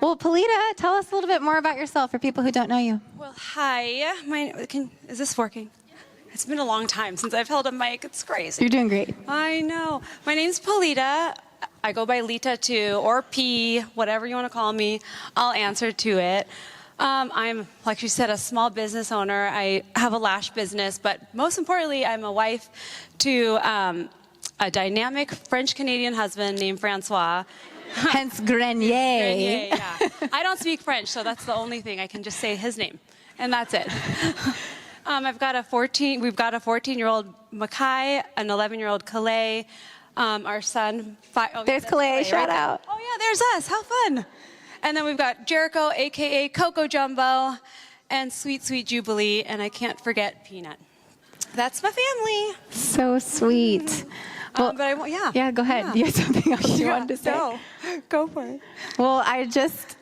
Well, Pilita, tell us a little bit more about yourself for people who don't know you. Well, hi. Is this working? It's been a long time since I've held a mic. It's crazy. You're doing great. I know. My name's Pilita. I go by Lita too, or P, whatever you want to call me. I'll answer to it. I'm, like she said, a small business owner. I have a lash business, but most importantly, I'm a wife to a dynamic French-Canadian husband named Francois. Hence Grenier. Grenier, yeah. I don't speak French, so that's the only thing. I can just say his name, and that's it. We've got a 14-year-old Mackay, an 11-year-old Calais, our son. There's Calais, shout out. Oh yeah, there's us. How fun! And then we've got Jericho, aka Coco Jumbo, and sweet, sweet Jubilee, and I can't forget Peanut. That's my family. So sweet. Well, yeah, go ahead. Yeah. You had something else you wanted to say? No, go for it. Well, I just,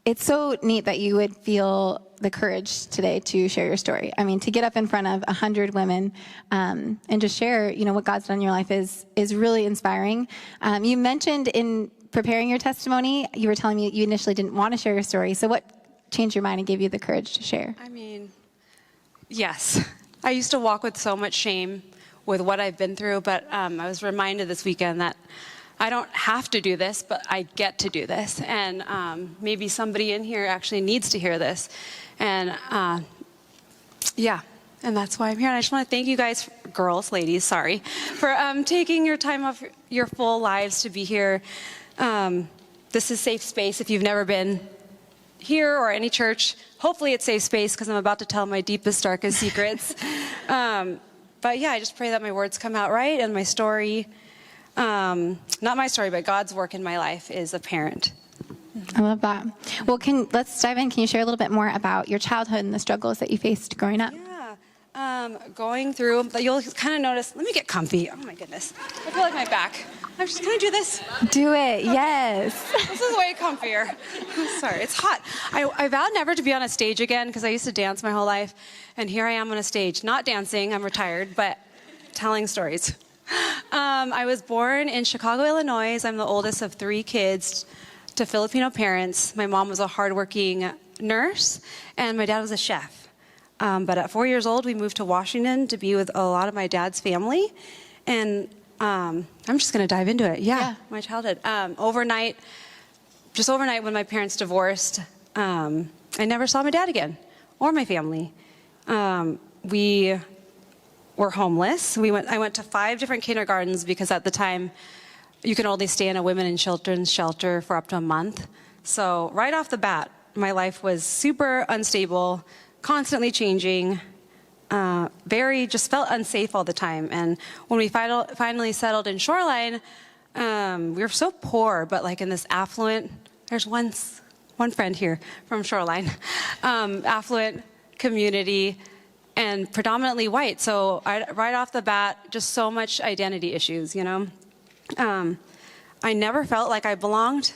it's so neat that you would feel the courage today to share your story. I mean, to get up in front of 100 women and just share, what God's done in your life is really inspiring. You mentioned in preparing your testimony, you were telling me you initially didn't want to share your story. So what changed your mind and gave you the courage to share? I mean, yes. I used to walk with so much shame with what I've been through, but I was reminded this weekend that I don't have to do this, but I get to do this. And maybe somebody in here actually needs to hear this. And and that's why I'm here. And I just want to thank you guys, girls, ladies, sorry, for taking your time off your full lives to be here. This is safe space if you've never been here or any church. Hopefully it's safe space because I'm about to tell my deepest, darkest secrets. But yeah, I just pray that my words come out right and my story, not my story, but God's work in my life is apparent. I love that. Well, let's dive in. Can you share a little bit more about your childhood and the struggles that you faced growing up? Yeah, going through, you'll kind of notice, let me get comfy. Oh my goodness. I feel like my back. Can I do this? Do it, yes. This is way comfier. I'm sorry, it's hot. I vowed never to be on a stage again because I used to dance my whole life. And here I am on a stage, not dancing, I'm retired, but telling stories. I was born in Chicago, Illinois. I'm the oldest of 3 kids to Filipino parents. My mom was a hardworking nurse, and my dad was a chef. But at 4 years old, we moved to Washington to be with a lot of my dad's family. And I'm just going to dive into it. Yeah, my childhood. Overnight, when my parents divorced, I never saw my dad again or my family. We were homeless. I went to 5 different kindergartens because at the time you can only stay in a women and children's shelter for up to a month. So right off the bat, my life was super unstable, constantly changing, just felt unsafe all the time. And when we finally settled in Shoreline, we were so poor, but like in this affluent, there's one friend here from Shoreline, affluent community and predominantly white. So right off the bat, just so much identity issues, I never felt like I belonged.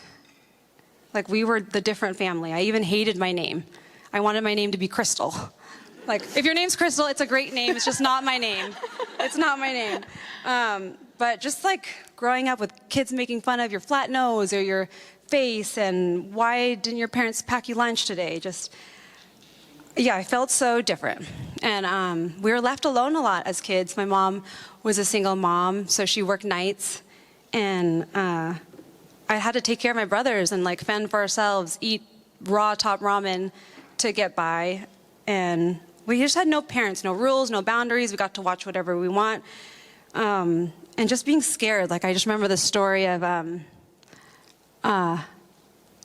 Like we were the different family. I even hated my name. I wanted my name to be Crystal. Like, if your name's Crystal, it's a great name. It's just not my name. It's not my name. But just like growing up with kids making fun of your flat nose or your face and why didn't your parents pack you lunch today? I felt so different. And we were left alone a lot as kids. My mom was a single mom, so she worked nights. And I had to take care of my brothers and like fend for ourselves, eat raw top ramen to get by. And we just had no parents, no rules, no boundaries. We got to watch whatever we want. And just being scared. Like I just remember the story of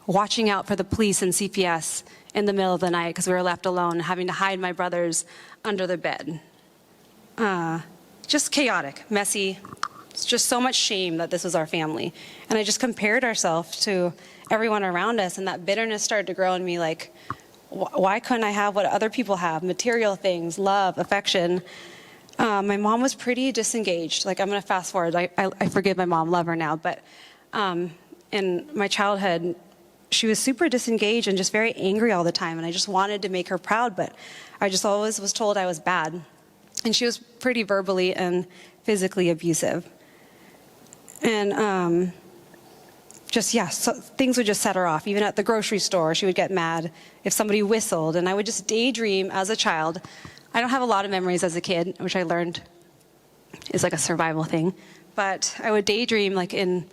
watching out for the police and CPS in the middle of the night because we were left alone, having to hide my brothers under the bed. Just chaotic, messy. It's just so much shame that this was our family. And I just compared ourselves to everyone around us, and that bitterness started to grow in me, like, why couldn't I have what other people have? Material things, love, affection. My mom was pretty disengaged. Like, I'm going to fast forward. I forgive my mom, love her now. But in my childhood, she was super disengaged and just very angry all the time. And I just wanted to make her proud, but I just always was told I was bad. And she was pretty verbally and physically abusive. And so things would just set her off. Even at the grocery store, she would get mad if somebody whistled, and I would just daydream as a child. I don't have a lot of memories as a kid, which I learned is like a survival thing, but I would daydream like in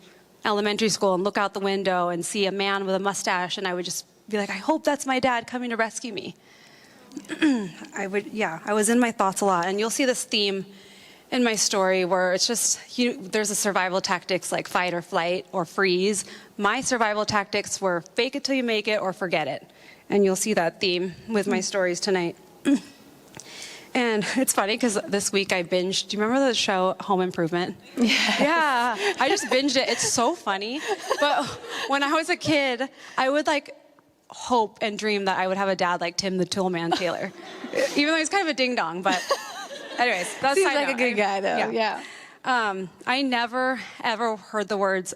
elementary school and look out the window and see a man with a mustache, and I would just be like, I hope that's my dad coming to rescue me. I was in my thoughts a lot, and you'll see this theme in my story where it's just, there's a survival tactics like fight or flight or freeze. My survival tactics were fake it till you make it or forget it. And you'll see that theme with my stories tonight. And it's funny because this week I binged, do you remember the show Home Improvement? Yeah, I just binged it. It's so funny. But when I was a kid, I would like hope and dream that I would have a dad like Tim the Toolman Taylor. Even though he's kind of a ding-dong, but anyways, that's seems like a good guy, though. Yeah. I never, ever heard the words,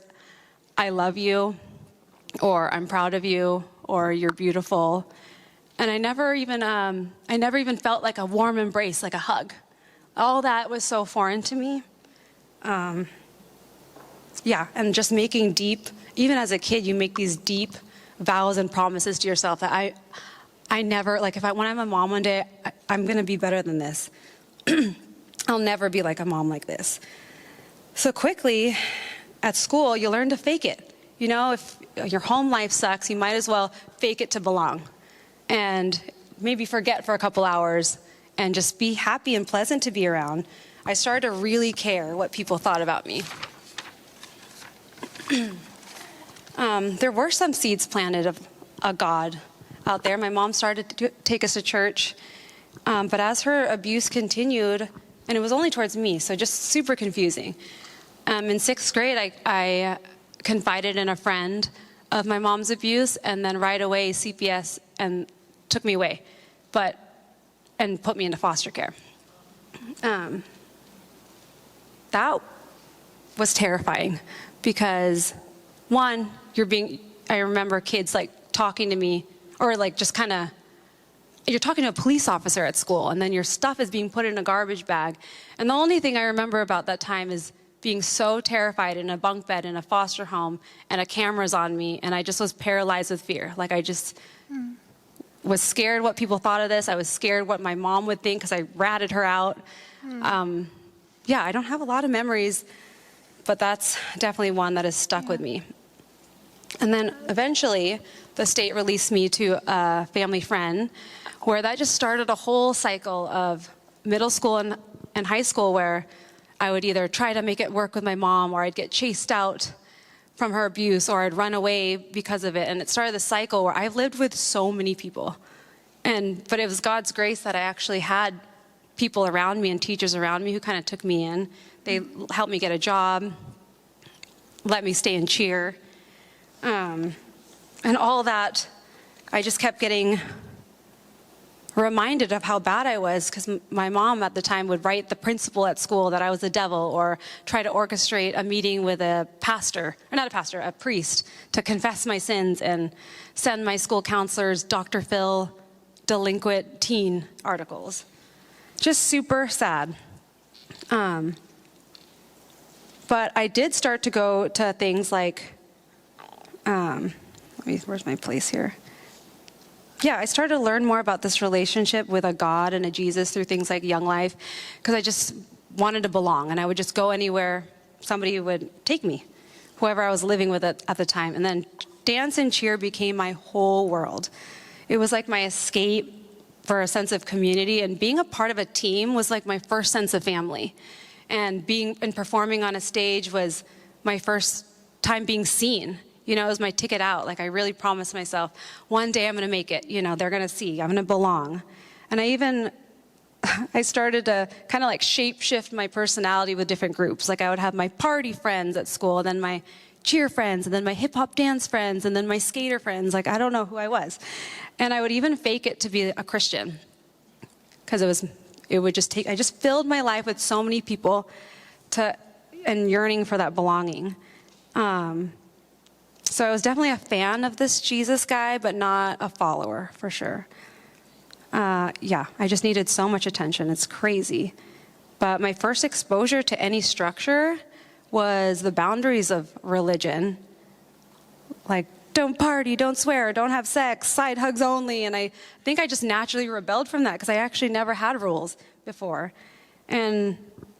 I love you, or I'm proud of you, or you're beautiful. And I never even felt like a warm embrace, like a hug. All that was so foreign to me. And just making deep, even as a kid, you make these deep vows and promises to yourself that I never, like when I'm a mom one day, I'm going to be better than this. I'll never be like a mom like this. So quickly, at school, you learn to fake it. If your home life sucks, you might as well fake it to belong. And maybe forget for a couple hours and just be happy and pleasant to be around. I started to really care what people thought about me. There were some seeds planted of a God out there. My mom started to take us to church. But as her abuse continued, and it was only towards me, so just super confusing. In sixth grade, I confided in a friend of my mom's abuse, and then right away CPS and took me away, and put me into foster care. That was terrifying because, one, I remember kids like talking to me, or like just kind of, you're talking to a police officer at school, and then your stuff is being put in a garbage bag. And the only thing I remember about that time is being so terrified in a bunk bed in a foster home, and a camera's on me, and I just was paralyzed with fear. Like I just was scared what people thought of this. I was scared what my mom would think because I ratted her out. I don't have a lot of memories, but that's definitely one that has stuck with me. And then eventually, the state released me to a family friend, where that just started a whole cycle of middle school and high school where I would either try to make it work with my mom, or I'd get chased out from her abuse, or I'd run away because of it. And it started this cycle where I've lived with so many people. But it was God's grace that I actually had people around me and teachers around me who kind of took me in. They helped me get a job, let me stay in cheer. And all that, I just kept getting reminded of how bad I was, because my mom at the time would write the principal at school that I was the devil, or try to orchestrate a meeting with a priest, to confess my sins and send my school counselors Dr. Phil delinquent teen articles. Just super sad. But I did start to go to things like, where's my place here? I started to learn more about this relationship with a God and a Jesus through things like Young Life, because I just wanted to belong, and I would just go anywhere somebody would take me, whoever I was living with at the time. And then dance and cheer became my whole world. It was like my escape for a sense of community, and being a part of a team was like my first sense of family. And performing on a stage was my first time being seen. It was my ticket out. Like I really promised myself, one day I'm going to make it. They're going to see. I'm going to belong. And I started to kind of like shape shift my personality with different groups. Like I would have my party friends at school, and then my cheer friends, and then my hip hop dance friends, and then my skater friends. Like I don't know who I was. And I would even fake it to be a Christian, because I just filled my life with so many people and yearning for that belonging. So I was definitely a fan of this Jesus guy, but not a follower, for sure. I just needed so much attention. It's crazy. But my first exposure to any structure was the boundaries of religion. like, don't party, don't swear, don't have sex, side hugs only. And I think I just naturally rebelled from that because I actually never had rules before. And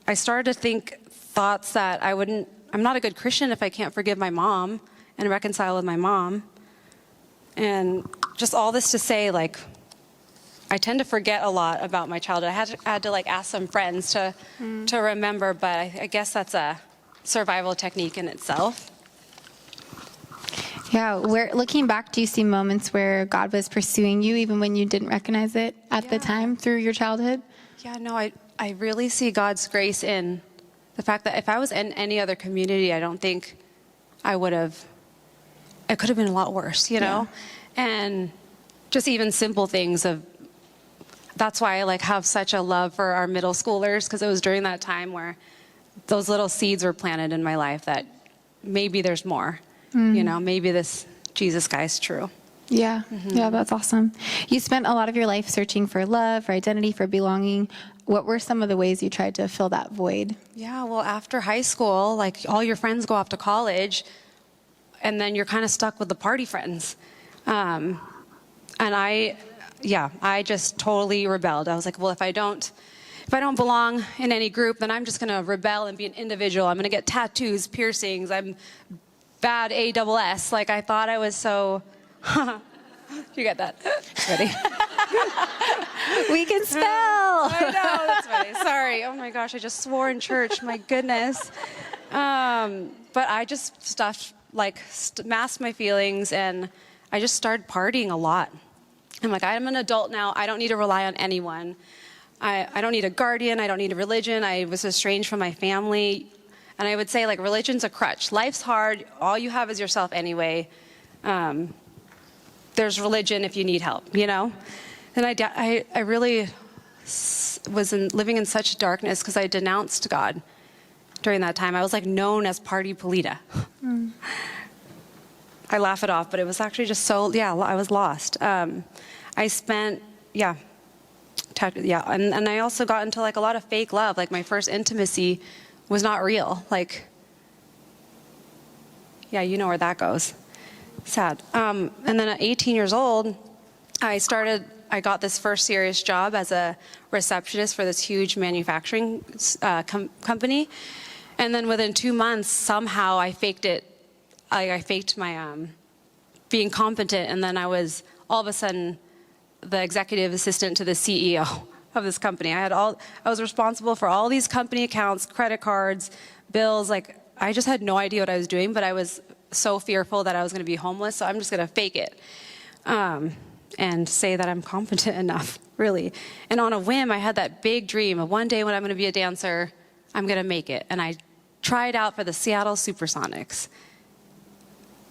I started to think thoughts that I'm not a good Christian if I can't forgive my mom and reconcile with my mom. And just all this to say, like, I tend to forget a lot about my childhood. I had to like ask some friends to remember, but I guess that's a survival technique in itself. Yeah, looking back, do you see moments where God was pursuing you even when you didn't recognize it at the time through your childhood? Yeah, no, I really see God's grace in the fact that if I was in any other community, I don't think it could have been a lot worse, you know? Yeah. And just even simple things that's why I like have such a love for our middle schoolers, because it was during that time where those little seeds were planted in my life that maybe there's more. You know, maybe this Jesus guy is true. Yeah. Yeah, that's awesome. You spent a lot of your life searching for love, for identity, for belonging. What were some of the ways you tried to fill that void? Yeah, well, after high school, like all your friends go off to college, and then you're kind of stuck with the party friends. And I just totally rebelled. I was like, well, if I don't belong in any group, then I'm just going to rebel and be an individual. I'm going to get tattoos, piercings. I'm bad ASS. Like, I thought I was so... You get that? Ready? We can spell. I know, that's funny. Sorry. Oh my gosh, I just swore in church. My goodness. But I just masked my feelings, and I just started partying a lot. I'm like, I'm an adult now. I don't need to rely on anyone. I don't need a guardian. I don't need a religion. I was estranged from my family. And I would say, like, religion's a crutch. Life's hard. All you have is yourself anyway. There's religion if you need help, you know? And I really was living in such darkness because I denounced God during that time. I was, like, known as Party Pilita. I laugh it off, but it was actually just I was lost. I spent, and I also got into, like, a lot of fake love. Like, my first intimacy was not real. Like, yeah, you know where that goes. Sad. And then at 18 years old, I got this first serious job as a receptionist for this huge manufacturing company. And then within 2 months, somehow I faked it. I faked my being competent, and then I was all of a sudden the executive assistant to the CEO of this company. I was responsible for all these company accounts, credit cards, bills. Like, I just had no idea what I was doing, but I was so fearful that I was going to be homeless, so I'm just going to fake it and say that I'm competent enough, really. And on a whim, I had that big dream of one day when I'm going to be a dancer, I'm going to make it. And I tried out for the Seattle Supersonics.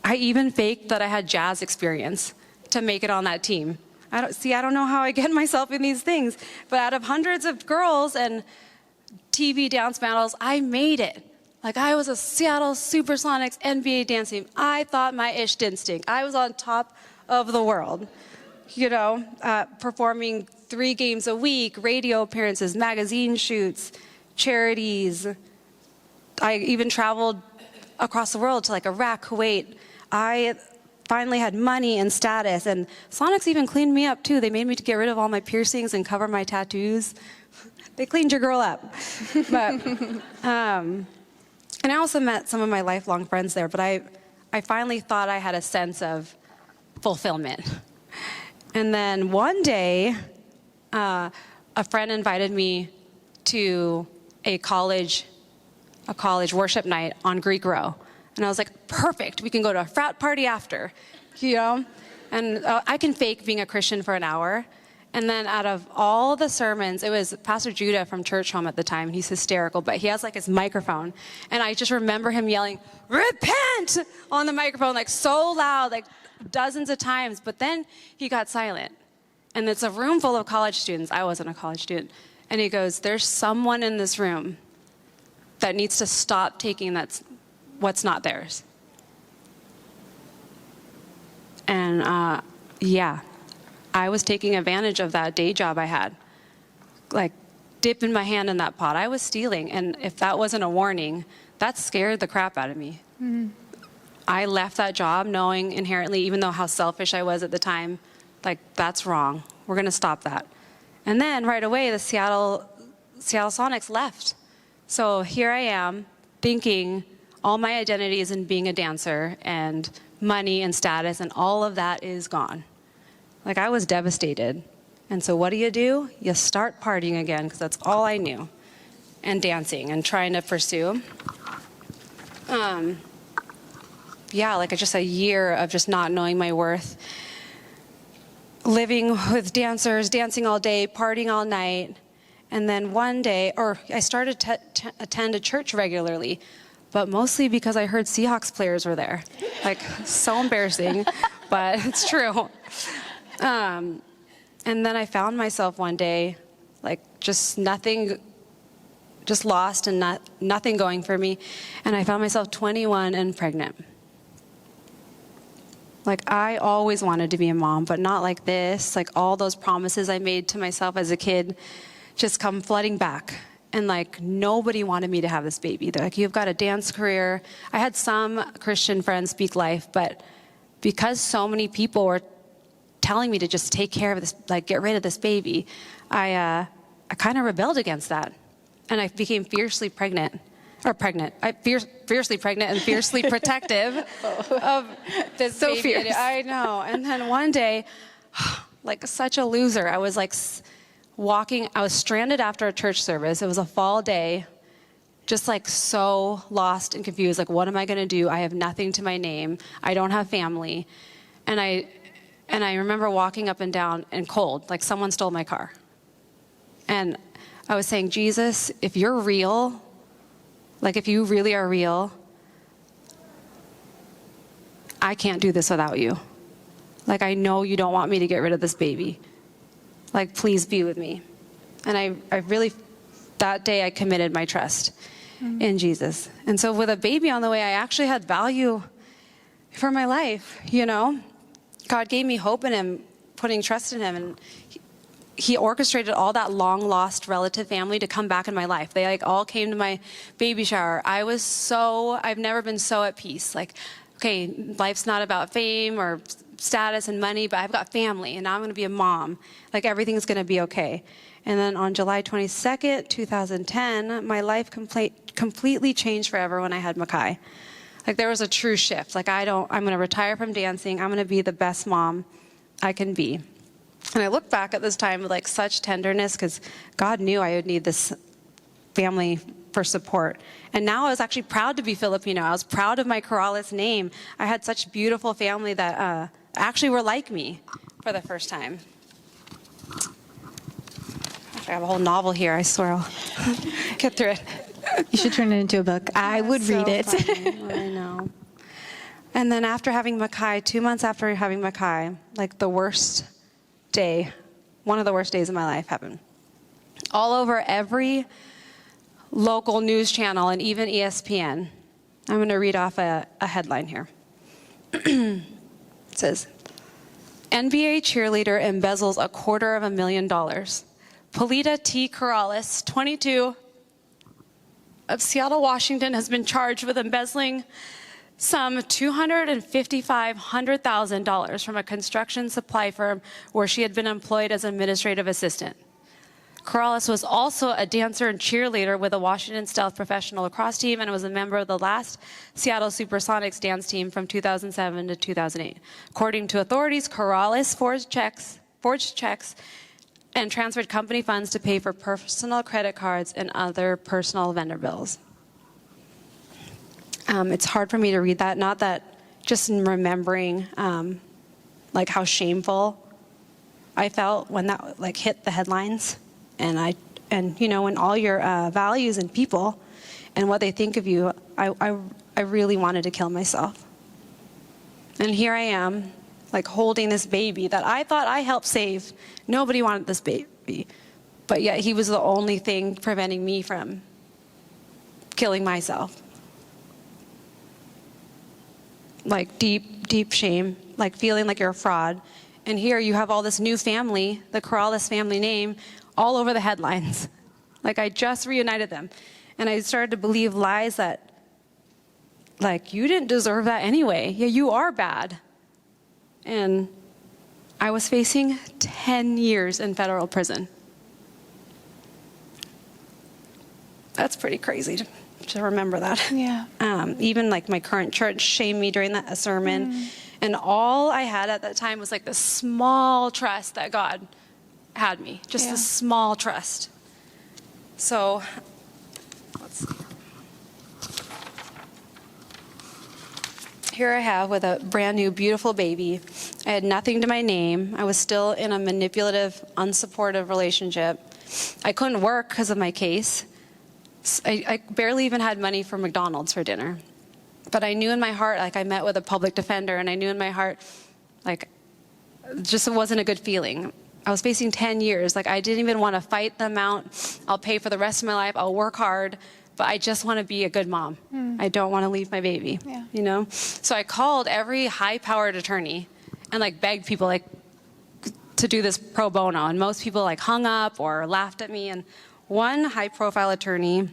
I even faked that I had jazz experience to make it on that team. I don't know how I get myself in these things, but out of hundreds of girls and TV dance battles, I made it. Like, I was a Seattle Supersonics NBA dance team. I thought my ish didn't stink. I was on top of the world, you know, performing 3 games a week, radio appearances, magazine shoots, charities. I even traveled across the world to, like, Iraq, Kuwait. I finally had money and status, and Sonics even cleaned me up too. They made me to get rid of all my piercings and cover my tattoos. They cleaned your girl up. But and I also met some of my lifelong friends there, but I finally thought I had a sense of fulfillment. And then one day, a friend invited me to a college worship night on Greek Row. And I was like, perfect, we can go to a frat party after, you know? And I can fake being a Christian for an hour. And then out of all the sermons, it was Pastor Judah from Church Home at the time. He's hysterical, but he has, like, his microphone. And I just remember him yelling, repent, on the microphone, like, so loud, like, dozens of times. But then he got silent. And it's a room full of college students. I wasn't a college student. And he goes, there's someone in this room that needs to stop taking what's not theirs. And I was taking advantage of that day job I had, like dipping my hand in that pot. I was stealing, and if that wasn't a warning, that scared the crap out of me. I left that job knowing inherently, even though how selfish I was at the time, like, that's wrong. We're going to stop that. And then right away, the Seattle Sonics left. So here I am thinking all my identity is in being a dancer, and money and status, and all of that is gone. Like, I was devastated. And so what do? You start partying again, because that's all I knew, and dancing and trying to pursue. Like just a year of just not knowing my worth. Living with dancers, dancing all day, partying all night. And then one day, I started to attend a church regularly, but mostly because I heard Seahawks players were there. Like, so embarrassing, but it's true. And then I found myself one day, like, just nothing, just lost and nothing going for me. And I found myself 21 and pregnant. Like, I always wanted to be a mom, but not like this. Like, all those promises I made to myself as a kid just come flooding back. And, like, nobody wanted me to have this baby. They're like, you've got a dance career. I had some Christian friends speak life, but because so many people were telling me to just take care of this, like, get rid of this baby, I kind of rebelled against that. And I became fiercely pregnant. Fiercely pregnant and fiercely protective of this so baby. Fierce. I know. And then one day, like such a loser, I was like walking. I was stranded after a church service. It was a fall day, just like so lost and confused. Like, what am I going to do? I have nothing to my name. I don't have family. And I remember walking up and down and cold, like someone stole my car. And I was saying, Jesus, if you're real, like, if you really are real, I can't do this without you. Like, I know you don't want me to get rid of this baby. Like, please be with me. And I really, that day I committed my trust in Jesus. And so with a baby on the way, I actually had value for my life, you know? God gave me hope in him, putting trust in him, and he orchestrated all that long-lost relative family to come back in my life. They, like, all came to my baby shower. I've never been so at peace. Like, okay, life's not about fame or status and money, but I've got family, and now I'm going to be a mom. Like, everything's going to be okay. And then on July 22nd, 2010, my life completely changed forever when I had Makai. Like, there was a true shift. Like, I'm going to retire from dancing. I'm going to be the best mom I can be. And I look back at this time with, like, such tenderness, because God knew I would need this family for support. And now I was actually proud to be Filipino. I was proud of my Corrales name. I had such beautiful family that actually were like me for the first time. I have a whole novel here. I swear I'll get through it. You should turn it into a book. I would read it. Funny. I know. And then after having Makai, 2 months after having Makai, like, the worst day, one of the worst days of my life happened. All over every local news channel and even ESPN. I'm going to read off a headline here. It says, NBA cheerleader embezzles $250,000. Pilita T. Corrales, 22, of Seattle, Washington, has been charged with embezzling some $255,000 from a construction supply firm where she had been employed as an administrative assistant. Corrales was also a dancer and cheerleader with the Washington Stealth Professional Lacrosse team and was a member of the last Seattle Supersonics dance team from 2007 to 2008. According to authorities, Corrales forged checks and transferred company funds to pay for personal credit cards and other personal vendor bills. It's hard for me to read that, not that, just in remembering like how shameful I felt when that, like, hit the headlines, and you know, when all your values and people and what they think of you, I really wanted to kill myself. And here I am, like, holding this baby that I thought I helped save. Nobody wanted this baby, but yet he was the only thing preventing me from killing myself. Like, deep shame, like feeling like you're a fraud. And here you have all this new family, the Corrales family name, all over the headlines. Like, I just reunited them. And I started to believe lies that, like, you didn't deserve that anyway. Yeah, you are bad. And I was facing 10 years in federal prison. That's pretty crazy to remember that. Yeah. Even like my current church shamed me during that sermon. And all I had at that time was like this small trust that God had me. Just this small trust. So, let's see. Here I have with a brand new, beautiful baby. I had nothing to my name. I was still in a manipulative, unsupportive relationship. I couldn't work because of my case. I barely even had money for McDonald's for dinner. But I knew in my heart, like, I met with a public defender, and I knew in my heart, like, just it wasn't a good feeling. I was facing 10 years. Like, I didn't even want to fight the amount. I'll pay for the rest of my life. I'll work hard. But I just want to be a good mom. I don't want to leave my baby, you know? So I called every high-powered attorney and, like, begged people, like, to do this pro bono. And most people, like, hung up or laughed at me. And one high-profile attorney,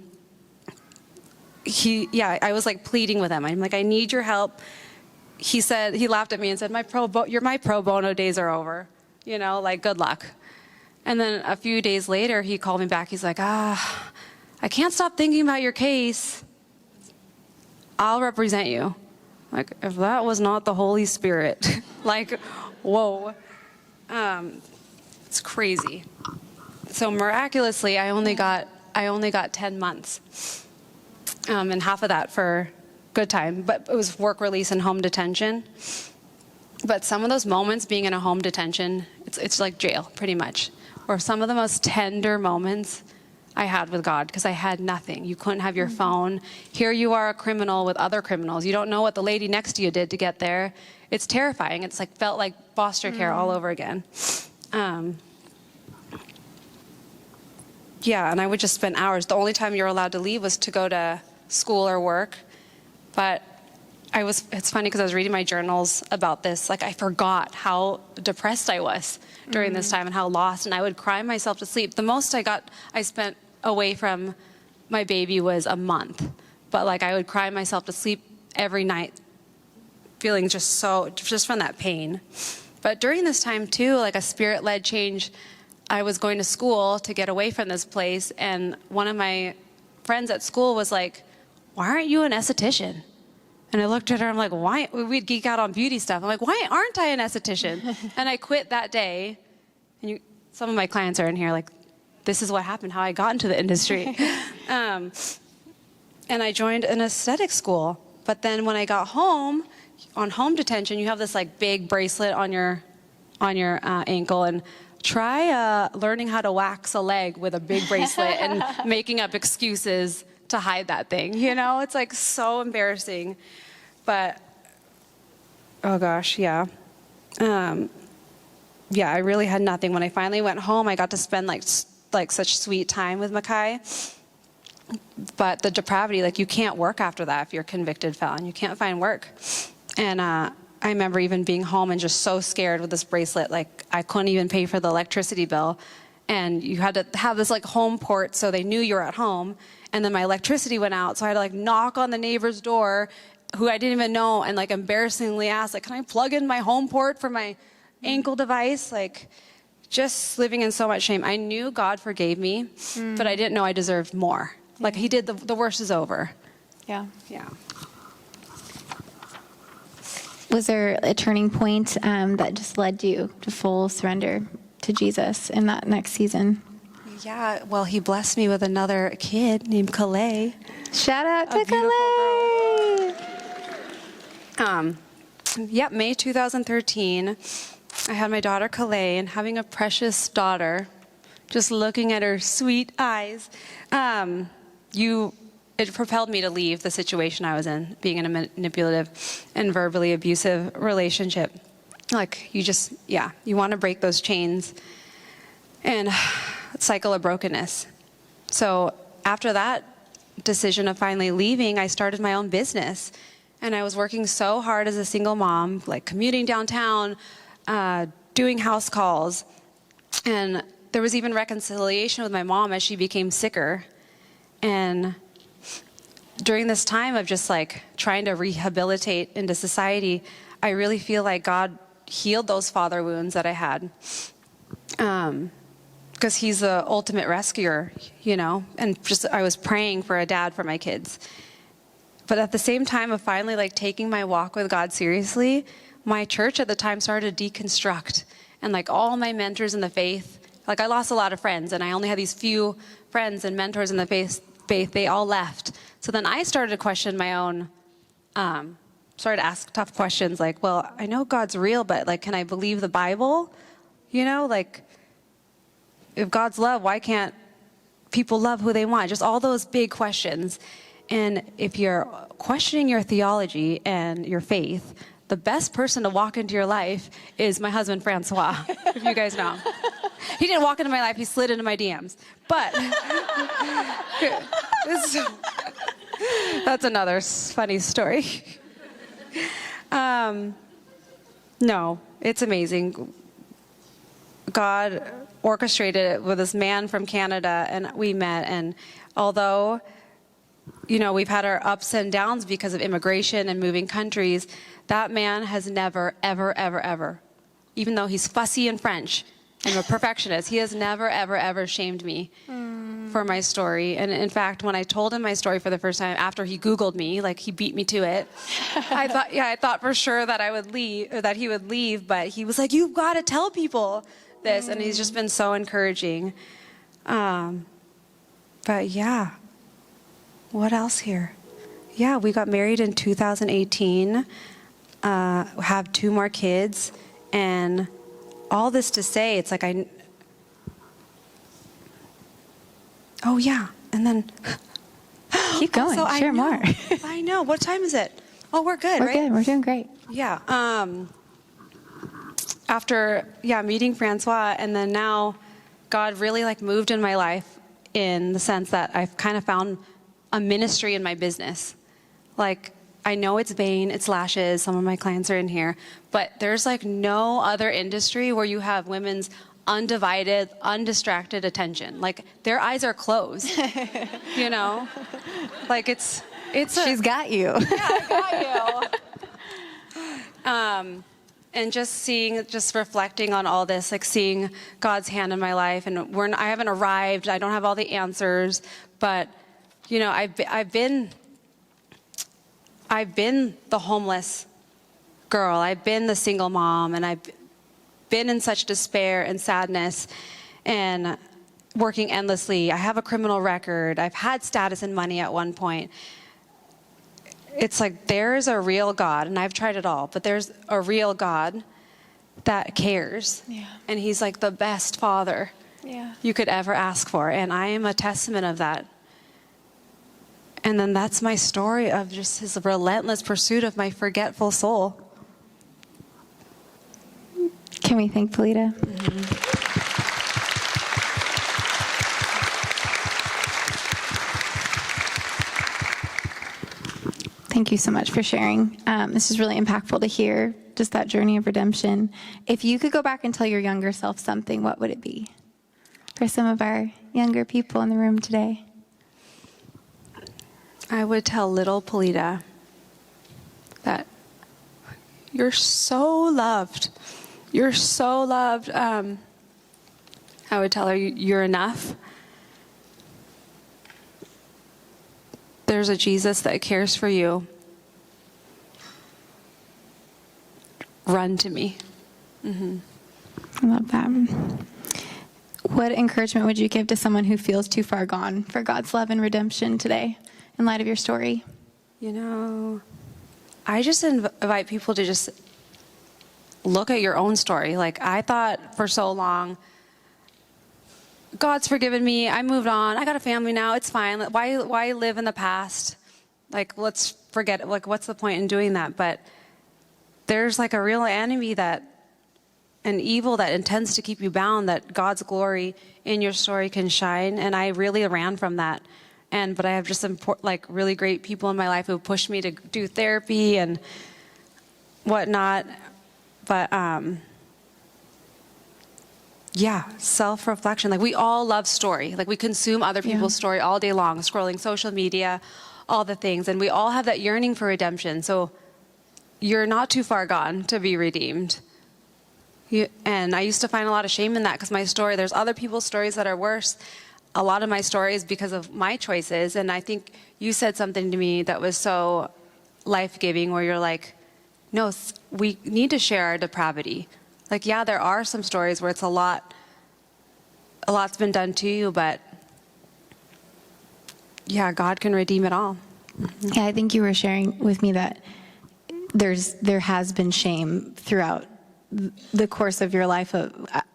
I was, like, pleading with him. I'm like, I need your help. He laughed at me and said, my pro bono days are over. You know, like, good luck. And then a few days later, he called me back. He's like, I can't stop thinking about your case. I'll represent you. Like, if that was not the Holy Spirit, like, whoa. It's crazy. So miraculously, I only got 10 months. And half of that for good time, but it was work release and home detention. But some of those moments being in a home detention, it's like jail, pretty much. Or some of the most tender moments I had with God, because I had nothing. You couldn't have your phone. Here you are, a criminal with other criminals. You don't know what the lady next to you did to get there. It's terrifying. It's like felt like foster care all over again. Yeah, and I would just spend hours. The only time you're allowed to leave was to go to school or work. But it's funny because I was reading my journals about this. Like, I forgot how depressed I was during this time and how lost, and I would cry myself to sleep. The most I spent away from my baby was a month. But, like, I would cry myself to sleep every night, feeling just from that pain. But during this time, too, like a spirit-led change, I was going to school to get away from this place, and one of my friends at school was like, why aren't you an esthetician? And I looked at her, I'm like, why? We'd geek out on beauty stuff. I'm like, why aren't I an esthetician? And I quit that day. And some of my clients are in here like, this is what happened, how I got into the industry. And I joined an aesthetic school. But then when I got home, on home detention, you have this like big bracelet on your ankle, and try learning how to wax a leg with a big bracelet and making up excuses to hide that thing. You know, it's like so embarrassing. But oh gosh, yeah. Yeah, I really had nothing. When I finally went home, I got to spend like such sweet time with Mackay. But the depravity, like, you can't work after that if you're a convicted felon. You can't find work. And I remember even being home and just so scared with this bracelet. Like, I couldn't even pay for the electricity bill. And you had to have this like home port so they knew you were at home. And then my electricity went out, so I had to like knock on the neighbor's door, who I didn't even know, and like embarrassingly ask, like, can I plug in my home port for my ankle device? Like, just living in so much shame. I knew God forgave me, but I didn't know I deserved more. Like, he did, the worst is over. Yeah. Yeah. Was there a turning point that just led you to full surrender to Jesus in that next season? Yeah, well, he blessed me with another kid named Calais. Shout out to Calais! Yep, May 2013, I had my daughter Calais, and having a precious daughter, just looking at her sweet eyes, it propelled me to leave the situation I was in, being in a manipulative and verbally abusive relationship. Like, you want to break those chains and cycle of brokenness. So after that decision of finally leaving, I started my own business. And I was working so hard as a single mom, like commuting downtown, doing house calls. And there was even reconciliation with my mom as she became sicker. And during this time of just like trying to rehabilitate into society, I really feel like God healed those father wounds that I had. Because he's the ultimate rescuer, you know, and just I was praying for a dad for my kids. But at the same time of finally like taking my walk with God seriously, my church at the time started to deconstruct, and like all my mentors in the faith, like I lost a lot of friends, and I only had these few friends and mentors in the faith, they all left. So then I started to question my own, started to ask tough questions like, well, I know God's real, but like, can I believe the Bible? You know, like, if God's love, why can't people love who they want? Just all those big questions. And if you're questioning your theology and your faith, the best person to walk into your life is my husband, Francois, if you guys know. He didn't walk into my life, he slid into my DMs. But that's another funny story. No, it's amazing. God orchestrated it with this man from Canada, and we met. And although, you know, we've had our ups and downs because of immigration and moving countries, that man has never, ever, ever, ever, even though he's fussy and French and a perfectionist, he has never, ever, ever shamed me for my story. And in fact, when I told him my story for the first time after he Googled me, like he beat me to it, I thought for sure that I would leave, or that he would leave, but he was like, you've got to tell people this. And he's just been so encouraging. But yeah, what else here? Yeah, we got married in 2018, have 2 more kids, and all this to say, it's like oh yeah, and then Keep going, share more. I know, what time is it? Oh, we're good, We're right? good, we're doing great. Yeah, after meeting Francois, and then now God really like moved in my life in the sense that I've kind of found a ministry in my business. Like, I know it's Bain, it's Lashes, some of my clients are in here, but there's like no other industry where you have women's undivided, undistracted attention. Like, their eyes are closed, you know? Like, She's got you. Yeah, I got you. And just reflecting on all this, like seeing God's hand in my life, and I haven't arrived, I don't have all the answers, but you know, I've been the homeless girl, I've been the single mom, and I've been in such despair and sadness and working endlessly. I have a criminal record, I've had status and money at one point. It's like there's a real God, and I've tried it all, but there's a real God that cares. Yeah. And he's like the best father you could ever ask for, and I am a testament of that. And then that's my story of just his relentless pursuit of my forgetful soul. Can we thank Pilita? Thank you so much for sharing. This is really impactful to hear, just that journey of redemption. If you could go back and tell your younger self something, what would it be? For some of our younger people in the room today. I would tell little Pilita that you're so loved. You're so loved. I would tell her you're enough. There's a Jesus that cares for you. Run to me. I love that. What encouragement would you give to someone who feels too far gone for God's love and redemption today in light of your story? You know, I just invite people to just look at your own story. Like, I thought for so long, God's forgiven me, I moved on, I got a family now, it's fine. Why live in the past? Like, let's forget it. Like, what's the point in doing that? But there's like a real enemy, an evil that intends to keep you bound, that God's glory in your story can shine. And I really ran from that. But I have just some really great people in my life who pushed me to do therapy and whatnot. But self-reflection. Like, we all love story. Like, we consume other people's story all day long, scrolling social media, all the things. And we all have that yearning for redemption. So you're not too far gone to be redeemed. And I used to find a lot of shame in that because my story, there's other people's stories that are worse. A lot of my story is because of my choices. And I think you said something to me that was so life-giving, where you're like, no, we need to share our depravity. Like, yeah, there are some stories where it's a lot's been done to you, but yeah, God can redeem it all. Yeah, I think you were sharing with me that there has been shame throughout the course of your life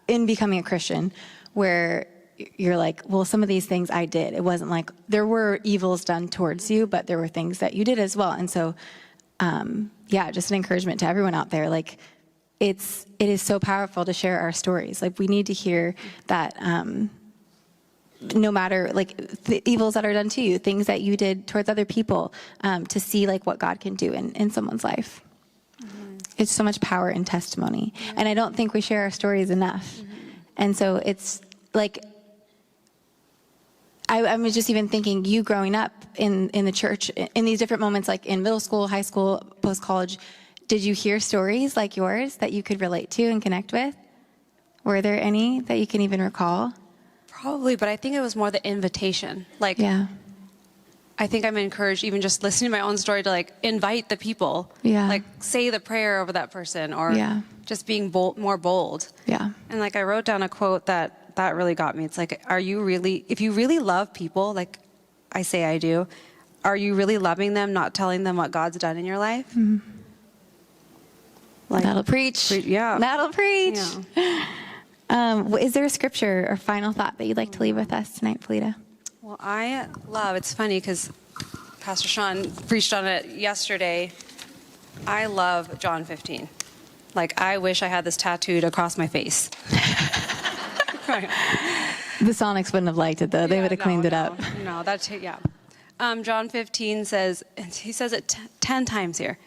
in becoming a Christian, where you're like, well, some of these things I did. It wasn't like there were evils done towards you, but there were things that you did as well. And so, yeah, just an encouragement to everyone out there. Like, it is so powerful to share our stories. Like, we need to hear that no matter, like, the evils that are done to you, things that you did towards other people, to see, like, what God can do in someone's life. Mm-hmm. It's so much power in testimony. Mm-hmm. And I don't think we share our stories enough. Mm-hmm. And so it's, like, I was just even thinking, you growing up in the church, in these different moments, like in middle school, high school, post-college, did you hear stories like yours that you could relate to and connect with? Were there any that you can even recall? Probably, but I think it was more the invitation. Like, yeah. I think I'm encouraged, even just listening to my own story, to, like, invite the people. Yeah. Like, say the prayer over that person, or yeah. just being more bold. Yeah. And, like, I wrote down a quote that really got me. It's like, if you really love people, like I say I do, are you really loving them, not telling them what God's done in your life? Mm-hmm. Like, that'll preach. Yeah. That'll preach. Yeah. Is there a scripture or final thought that you'd like to leave with us tonight, Pilita? Well, it's funny because Pastor Sean preached on it yesterday. I love John 15. Like, I wish I had this tattooed across my face. The Sonics wouldn't have liked it, though. They would have cleaned it up. No, yeah. John 15 says, he says it 10 times here.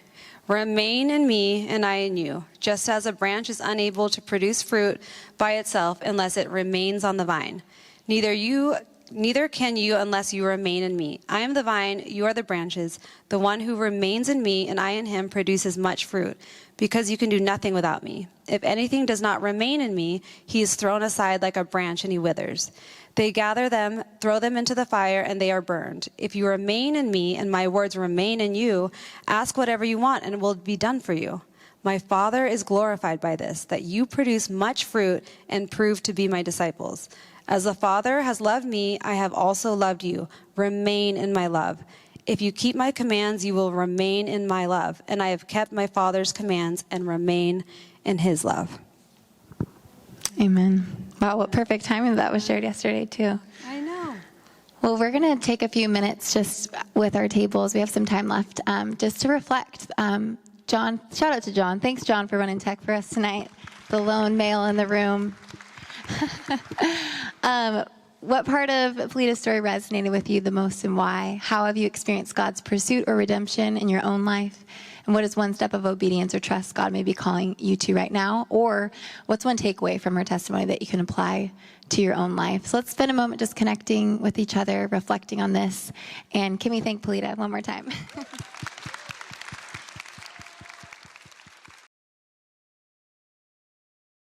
Remain in me and I in you, just as a branch is unable to produce fruit by itself unless it remains on the vine. Neither can you unless you remain in me. I am the vine, you are the branches. The one who remains in me and I in him produces much fruit, because you can do nothing without me. If anything does not remain in me, he is thrown aside like a branch and he withers. They gather them, throw them into the fire, and they are burned. If you remain in me and my words remain in you, ask whatever you want and it will be done for you. My Father is glorified by this, that you produce much fruit and prove to be my disciples. As the Father has loved me, I have also loved you. Remain in my love. If you keep my commands, you will remain in my love. And I have kept my Father's commands and remain in his love. Amen. Wow, what perfect timing that was shared yesterday, too. I know. Well, we're going to take a few minutes just with our tables. We have some time left just to reflect. John, shout out to John. Thanks, John, for running tech for us tonight. The lone male in the room. What part of Pilita's story resonated with you the most and why? How have you experienced God's pursuit or redemption in your own life? And what is one step of obedience or trust God may be calling you to right now? Or what's one takeaway from her testimony that you can apply to your own life? So let's spend a moment just connecting with each other, reflecting on this. And can we thank Pilita one more time?